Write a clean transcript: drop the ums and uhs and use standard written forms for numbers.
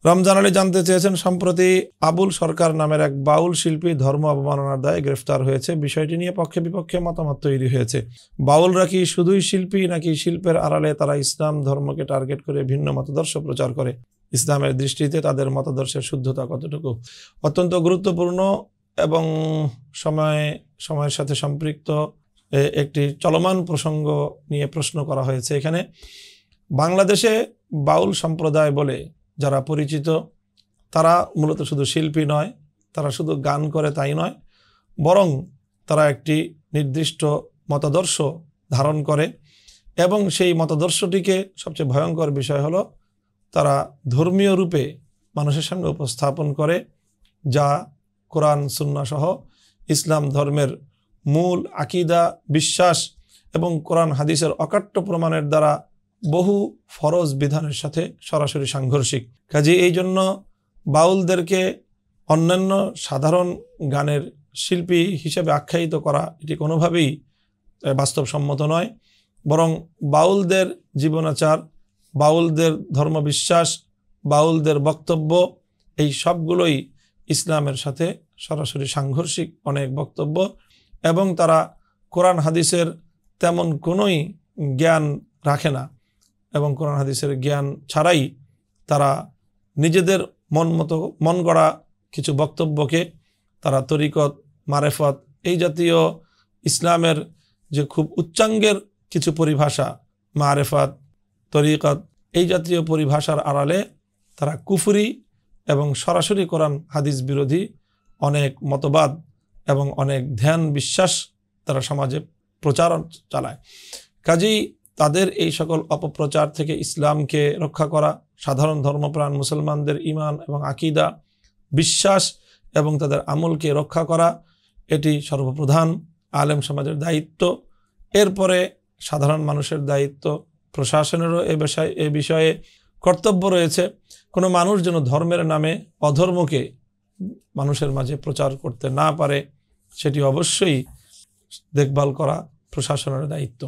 রমজান আলী জানতে চেয়েছেন, সম্প্রতি আবুল সরকার নামের এক বাউল শিল্পী ধর্ম অবমাননার দায়ে গ্রেফতার হয়েছে। বিষয়টি নিয়ে পক্ষে বিপক্ষে মতামত তৈরি হয়েছে। বাউলরা কি শুধুই শিল্পী, নাকি শিল্পের আড়ালে তারা ইসলাম ধর্মকে টার্গেট করে ভিন্ন মতাদর্শ প্রচার করে? ইসলামের দৃষ্টিতে তাদের মতাদর্শের শুদ্ধতা কতটুকু? অত্যন্ত গুরুত্বপূর্ণ এবং সময়ের সাথে সম্পৃক্ত একটি চলমান প্রসঙ্গ নিয়ে প্রশ্ন করা হয়েছে। এখানে বাংলাদেশে বাউল সম্প্রদায় বলে যারা পরিচিত, তারা মূলত শুধু শিল্পী নয়, তারা শুধু গান করে তাই নয়, বরং তারা একটি নির্দিষ্ট মতাদর্শ ধারণ করে এবং সেই মতাদর্শটিকে সবচেয়ে ভয়ঙ্কর বিষয় হলো তারা ধর্মীয় রূপে মানুষের সামনে উপস্থাপন করে, যা কোরআন সুন্নাহ সহ ইসলাম ধর্মের মূল আকীদা, বিশ্বাস এবং কোরআন হাদিসের অকাট্য প্রমাণের দ্বারা বহু ফরজ বিধানের সাথে সরাসরি সাংঘর্ষিক। কাজে এই জন্য বাউলদেরকে অন্যান্য সাধারণ গানের শিল্পী হিসেবে আখ্যায়িত করা এটি কোনোভাবেই বাস্তবসম্মত নয়, বরং বাউলদের জীবনাচার, বাউলদের ধর্মবিশ্বাস, বাউলদের বক্তব্য, এই সবগুলোই ইসলামের সাথে সরাসরি সাংঘর্ষিক অনেক বক্তব্য এবং তারা কোরআন হাদিসের তেমন কোনোই জ্ঞান রাখে না এবং কোরআন হাদিসের জ্ঞান ছাড়াই তারা নিজেদের মন গড়া কিছু বক্তব্যকে তারা তরিকত, মারেফত, এই জাতীয় ইসলামের যে খুব উচ্চাঙ্গের কিছু পরিভাষা, মারেফত, তরিকত, এই জাতীয় পরিভাষার আড়ালে তারা কুফরি এবং সরাসরি কোরআন হাদিস বিরোধী অনেক মতবাদ এবং অনেক ধ্যান বিশ্বাস তারা সমাজে প্রচার চালায়। কাজেই তাদের এই সকল অপপ্রচার থেকে ইসলামকে রক্ষা করা, সাধারণ ধর্মপ্রাণ মুসলমানদের ঈমান এবং আকীদা, বিশ্বাস এবং তাদের আমলকে রক্ষা করা, এটি সর্বপ্রধান আলেম সমাজের দায়িত্ব। এরপরে সাধারণ মানুষের দায়িত্ব, প্রশাসনেরও এ বিষয়ে কর্তব্য রয়েছে। কোনো মানুষ যেন ধর্মের নামে অধর্মকে মানুষের মাঝে প্রচার করতে না পারে, সেটি অবশ্যই দেখভাল করা প্রশাসনের দায়িত্ব।